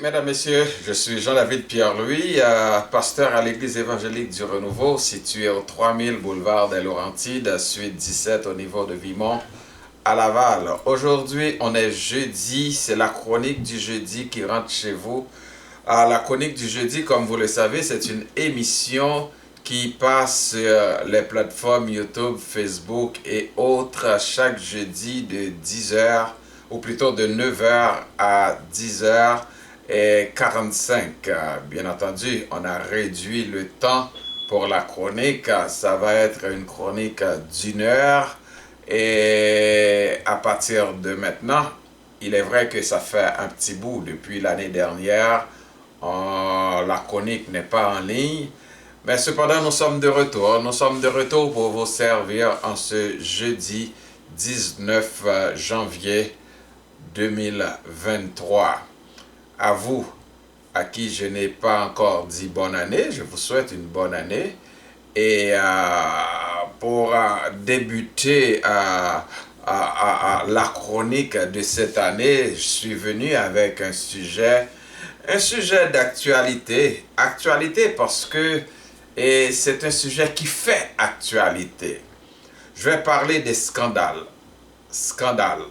mesdames, messieurs, je suis Jean-David Pierre-Louis, pasteur à l'Église évangélique du Renouveau, située au 3000 boulevard des Laurentides, suite 17 au niveau de Vimont, à Laval. Aujourd'hui, on est jeudi, c'est la chronique du jeudi qui rentre chez vous. La chronique du jeudi, comme vous le savez, c'est une émission qui passe sur les plateformes YouTube, Facebook et autres chaque jeudi de 10h, ou plutôt de 9h à 10h45. Bien entendu, on a réduit le temps pour la chronique. Ça va être une chronique d'1 heure. Et à partir de maintenant, il est vrai que ça fait un petit bout depuis l'année dernière. La chronique n'est pas en ligne. Mais cependant, nous sommes de retour. Nous sommes de retour pour vous servir en ce jeudi 19 janvier 2023. À vous, à qui je n'ai pas encore dit bonne année, je vous souhaite une bonne année. Et pour débuter la chronique de cette année, je suis venu avec un sujet d'actualité. Actualité parce que c'est un sujet qui fait actualité. Je vais parler des scandales. Scandale,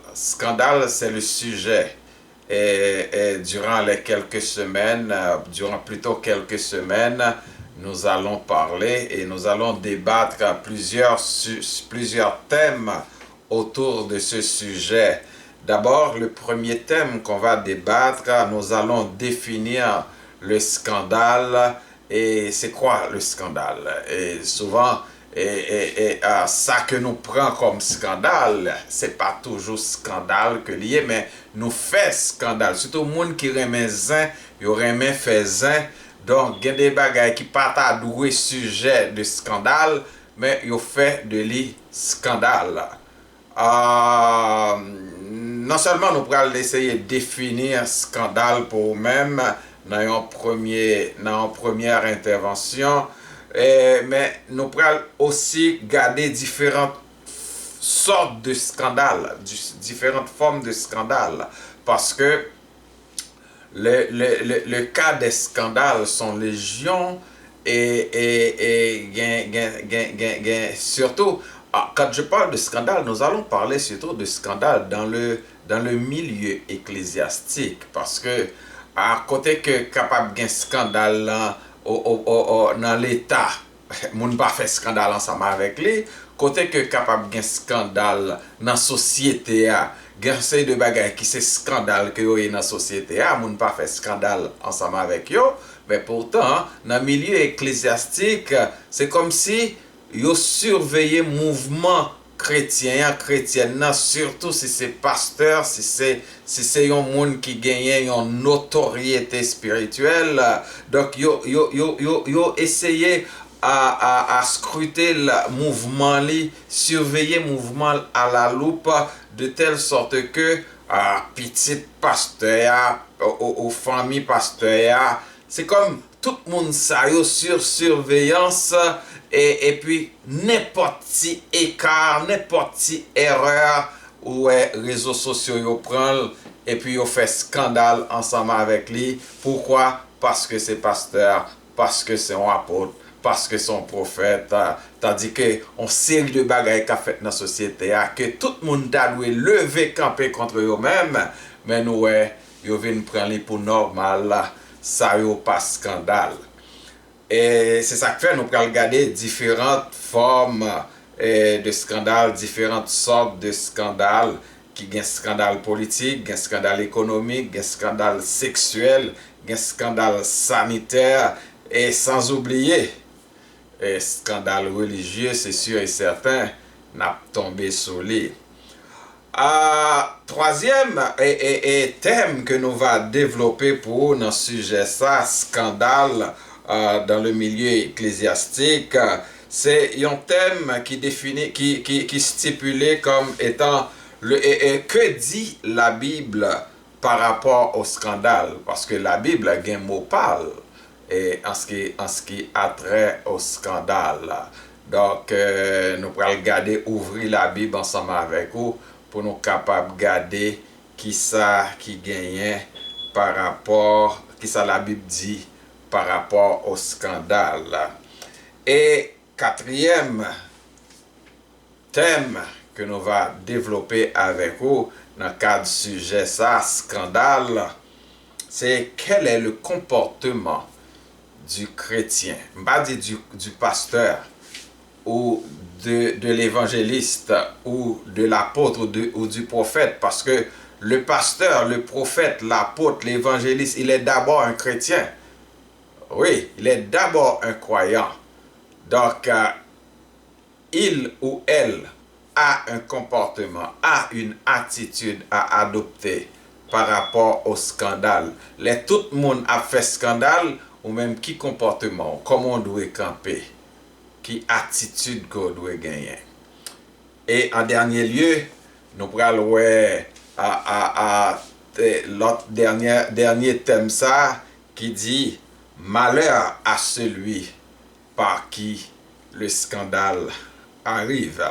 c'est le sujet. Et durant quelques semaines, nous allons parler et nous allons débattre plusieurs thèmes autour de ce sujet. D'abord, le premier thème qu'on va débattre, nous allons définir le scandale. Et c'est quoi le scandale? Et souvent, ça que nous prenons comme scandale, c'est pas toujours scandale que lié, mais nous fait scandale. Surtout les gens qui remet zin, ils remet fait zin. Donc, il y a des bagages qui pas à doué sujet de scandale, mais ils fait de lui scandale. Non seulement nous pourrons essayer de définir scandale pour nous-mêmes dans une première intervention, mais nous pourrons aussi garder différentes sortes de scandales, différentes formes de scandales, parce que le cas des scandales sont légion et surtout, quand je parle de scandale, nous allons parler surtout de scandale dans le milieu ecclésiastique, parce que à côté que capable d'un scandale dans l'État, moun pas fait scandale ensemble avec lui, côté que capable d'un scandale dans la société, gen de bagaille qui c'est scandale que yo dans la société, moun pas fait scandale ensemble avec yo, mais pourtant dans le milieu ecclésiastique, c'est comme si yo surveiller mouvement chrétien, surtout si c'est pasteur, si c'est un monde qui gagne une notoriété spirituelle. Donc yo essayer à scruter le mouvement li, surveiller le mouvement à la loupe de telle sorte que petit pasteur aux familles pasteur, c'est comme tout le monde ça yo sur surveillance. Et puis, n'importe quel écart, n'importe quelle erreur, où les réseaux sociaux yo prennent et puis ils fait scandale ensemble avec lui. Pourquoi? Parce que c'est pasteur, parce que c'est un apôtre, parce que c'est un prophète. Tandis que on série de bagages qu'a fait dans la société, que tout le monde a dû lever camper contre eux-mêmes, mais nous, ils viennent prendre pour normal, ça yo pas scandale. Et c'est ça que fait, nous allons regarder différentes formes de scandales, différentes sortes de scandales, qui y a un scandale politique, un scandale économique, un scandale sexuel, un scandale sanitaire, et sans oublier, un scandale religieux, c'est sûr et certain, n'a tombé sur lui. Troisième thème que nous va développer pour dans ce sujet, ça, scandale, dans le milieu ecclésiastique, c'est un thème qui stipulé comme étant que dit la Bible par rapport au scandale, parce que la Bible a un mot parle en ce qui a trait au scandale. Donc nous pourrons regarder, ouvrir la Bible ensemble avec vous pour nous capables de regarder qui ça qui gagne par rapport qui ça la Bible dit par rapport au scandale. Et quatrième thème que nous va développer avec vous dans le cadre du sujet ça, scandale, c'est quel est le comportement du chrétien, pas dit du pasteur ou de l'évangéliste ou de l'apôtre ou du prophète, parce que le pasteur, le prophète, l'apôtre, l'évangéliste, il est d'abord un chrétien. Oui, il est d'abord un croyant. Donc, il ou elle a un comportement, a une attitude à adopter par rapport au scandale. Tout le monde a fait scandale, ou même qui comportement, comment on doit camper, qui attitude qu'on doit gagner. Et en dernier lieu, nous prenons l'autre dernier thème ça, qui dit malheur à celui par qui le scandale arrive.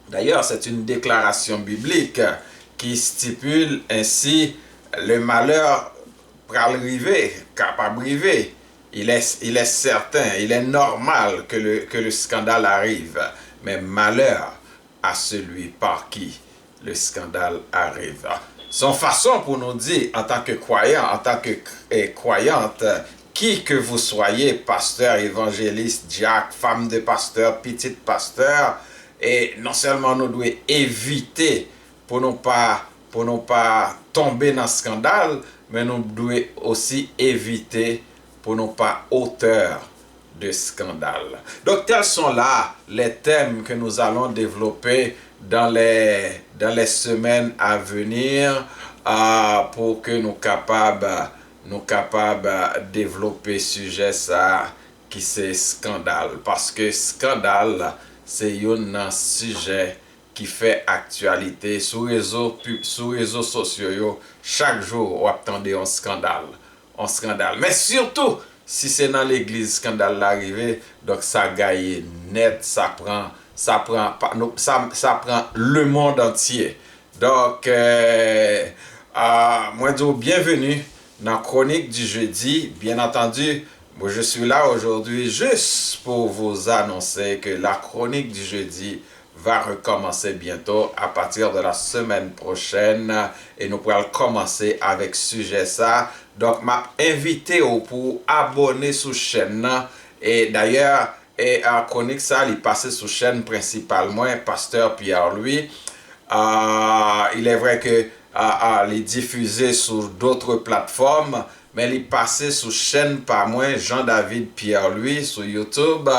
D'ailleurs, c'est une déclaration biblique qui stipule ainsi le malheur pral arriver, capable arriver. Il est certain, il est normal que le scandale arrive, mais malheur à celui par qui le scandale arrive. Son façon pour nous dire, en tant que croyant, en tant que croyante, qui que vous soyez, pasteur, évangéliste, diacre, femme de pasteur, petite pasteur, et non seulement nous devons éviter pour ne pas tomber dans le scandale, mais nous devons aussi éviter pour ne pas auteur de scandale. Donc tels sont là les thèmes que nous allons développer dans les semaines à venir pour que nous capables développer sujet ça qui c'est scandale, parce que scandale c'est un sujet qui fait actualité sur réseaux sociaux. Chaque jour on attendait un scandale, mais surtout si c'est dans l'église scandale l'arrivée, donc ça gagne net, ça prend le monde entier. Donc moi je dis bienvenue dans la chronique du jeudi. Bien entendu, moi je suis là aujourd'hui juste pour vous annoncer que la chronique du jeudi va recommencer bientôt à partir de la semaine prochaine, et nous pourrons commencer avec sujet ça. Donc m'a invité pour abonner sur chaîne, et d'ailleurs la chronique ça il passe sur chaîne principalement Pasteur Pierre-Louis. Il est vrai que il est diffusé sur d'autres plateformes, mais il est passé sur chaîne par moi Jean-David Pierre-Louis sur YouTube,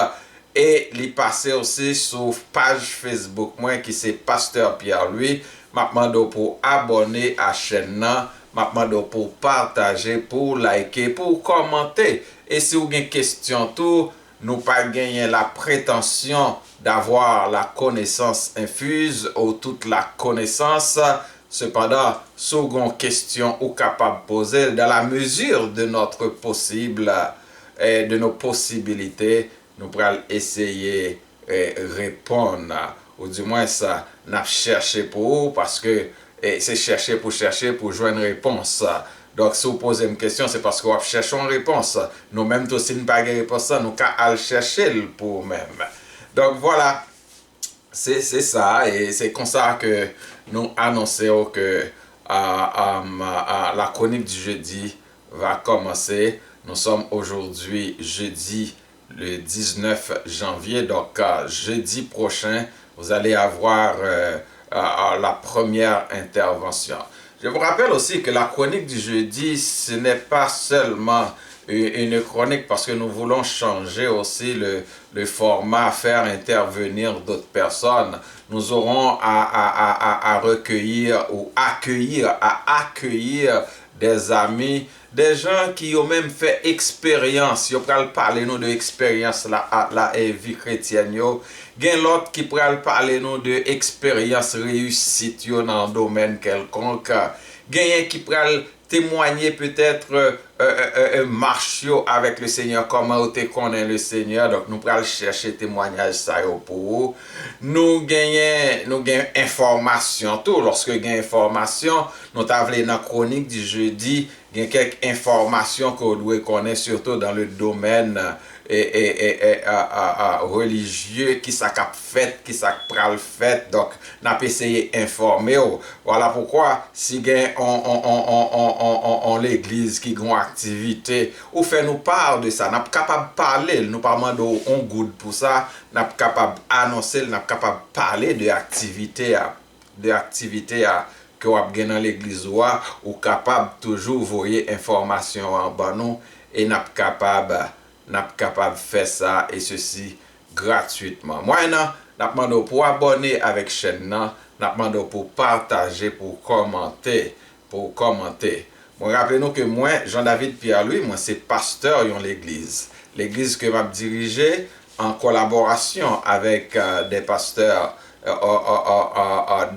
et il est passé aussi sur page Facebook moi qui c'est Pasteur Pierre-Louis. M'a demandé pour abonner à chaîne là, m'a demandé pour partager, pour liker, pour commenter, et si vous avez une question tout, nous pas gagner la prétention d'avoir la connaissance infuse ou toute la connaissance. Cependant, si vous avez une question ou capable de poser dans la mesure de notre possible et de nos possibilités, nous pourrons essayer de répondre, ou du moins ça n'a cherché pour vous, parce que c'est chercher pour joindre une réponse. Donc si vous posez une question, c'est parce que vous cherchez une réponse. Nous-mêmes aussi nous pas de réponse, nous allons chercher pour nous-mêmes. Donc voilà, c'est ça, et c'est comme ça que nous annonçons que la chronique du jeudi va commencer. Nous sommes aujourd'hui jeudi le 19 janvier, donc jeudi prochain, vous allez avoir la première intervention. Je vous rappelle aussi que la chronique du jeudi, ce n'est pas seulement une chronique, parce que nous voulons changer aussi le format, faire intervenir d'autres personnes. Nous aurons à recueillir ou accueillir des amis, des gens qui ont même fait expérience. Ils peuvent parler nous de expérience la vie chrétienne. Il y a l'autre qui peut parler nous de expérience réussite dans un domaine quelconque. Il y a qui peut témoigner peut-être marche avec le Seigneur, comment vous te connaît le Seigneur. Donc nous pral chercher témoignage ça yo pour vous. Nous gagnons information tout. Lorsque gagne information, nous t'avons dans chronique du jeudi, il y a quelques informations que vous devez connaître surtout dans le domaine religieux, qui ça cap fait, qui ça pral fait. Donc n'a pas essayé d'informer. Voilà pourquoi si gagne on l'église qui gon activité ou fait nous part de ça, n'a pas capable parler, nous pas demander on good pour ça, n'a pas capable annoncer, n'a pas capable parler de activité que vous avez dans l'église ou capable toujours voyer information en bas nous et n'a pas capable faire ça et ceci gratuitement. Moi n'a demandé pour abonner avec chaîne n'a demandé pour partager, pour commenter. Moi rappelez-nous que moi Jean-David Pierre-Louis, moi c'est pasteur dans l'église. L'église que m'a dirigé en collaboration avec des pasteurs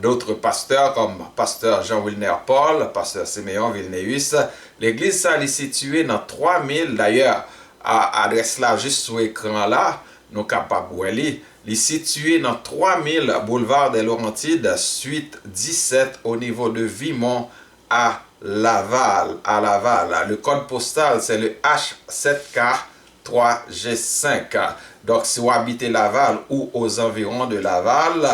d'autres pasteurs comme pasteur Jean-Wilner Paul, pasteur Siméon Vilneus. L'église ça est située dans 3000 d'ailleurs adresse là juste sur l'écran là, nous capables voir li. Il est situé dans 3000 boulevard des Laurentides, suite 17 au niveau de Vimont à Laval. Le code postal c'est le H7K3G5. Donc si vous habitez Laval ou aux environs de Laval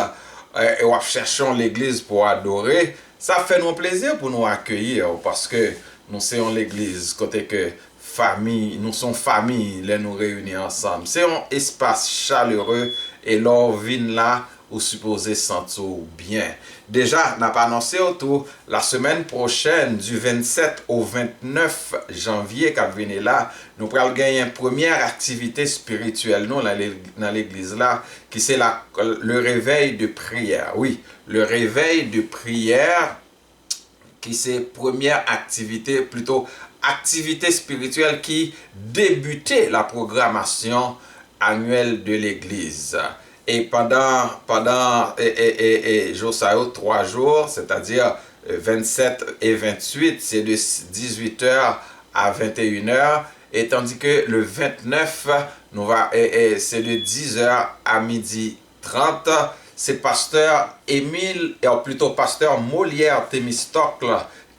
et vous cherchez l'église pour adorer, ça fait nous plaisir pour nous accueillir parce que nous sommes l'église côté que famille, nous sommes famille, les nous réunir ensemble. C'est un espace chaleureux et l'on vient là ou supposé sentir bien. Déjà, n'a pas annoncé autour la semaine prochaine du 27 au 29 janvier quand venez là, nous pourrons gagner une première activité spirituelle nous dans l'église là qui c'est le réveil de prière. Oui, le réveil de prière qui c'est première activité plutôt activité spirituelle qui débutait la programmation annuelle de l'église. Et pendant jour 3 jours, c'est-à-dire 27 et 28, c'est de 18h à 21h. Et tandis que le 29, c'est de 10h à 12h30. C'est pasteur Émile, ou plutôt pasteur Molière Thémistocle,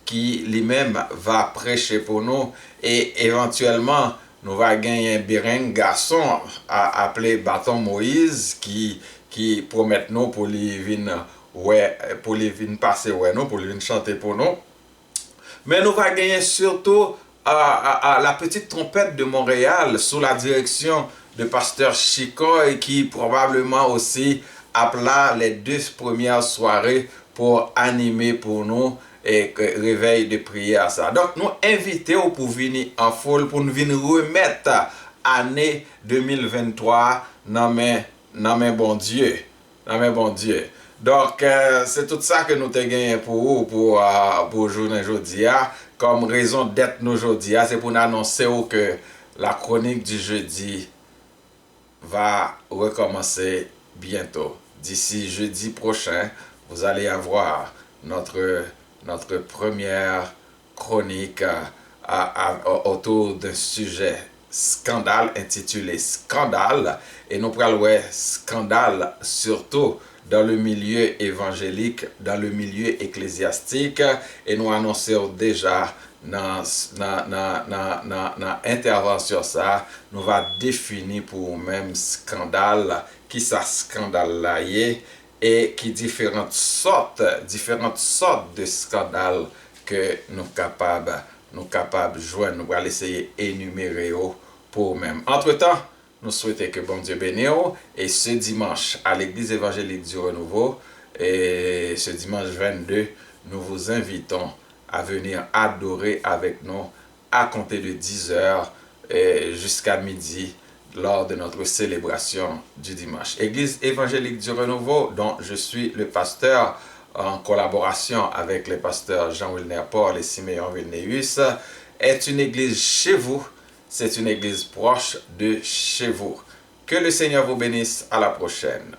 qui lui-même va prêcher pour nous. Et éventuellement, nous va gagner un bérin garçon appelé Bâton Moïse qui promet nous pour les venir passer nous pour les venir chanter pour nous. Mais nous va gagner surtout la petite trompette de Montréal sous la direction de pasteur Chicoy qui probablement aussi appela les 2 premières soirées pour animer pour nous et réveil de prière ça. Donc nous invitons pour venir en foule pour nous venir remettre année 2023 dans mes bon Dieu. Donc c'est tout ça que nous te gagné pour vous pour journée aujourd'hui comme raison d'être nous aujourd'hui, c'est pour nous annoncer que la chronique du jeudi va recommencer bientôt. D'ici jeudi prochain, vous allez avoir notre première chronique autour d'un sujet scandale intitulé Scandale. Et nous parlons scandale surtout dans le milieu évangélique, dans le milieu ecclésiastique. Et nous annonçons déjà dans intervention ça, nous va définir pour même scandale, qui ça scandale là et qui différentes sortes de scandales que nous capables de joindre. Nous allons essayer d'énumérer pour même. Entre-temps, nous souhaitons que bon Dieu bénisse et ce dimanche à l'église évangélique du Renouveau et ce dimanche 22, nous vous invitons à venir adorer avec nous à compter de 10h jusqu'à midi lors de notre célébration du dimanche. Église évangélique du Renouveau, dont je suis le pasteur en collaboration avec les pasteurs Jean-Wilner Paul et Siméon Vilneus, est une église chez vous. C'est une église proche de chez vous. Que le Seigneur vous bénisse. À la prochaine.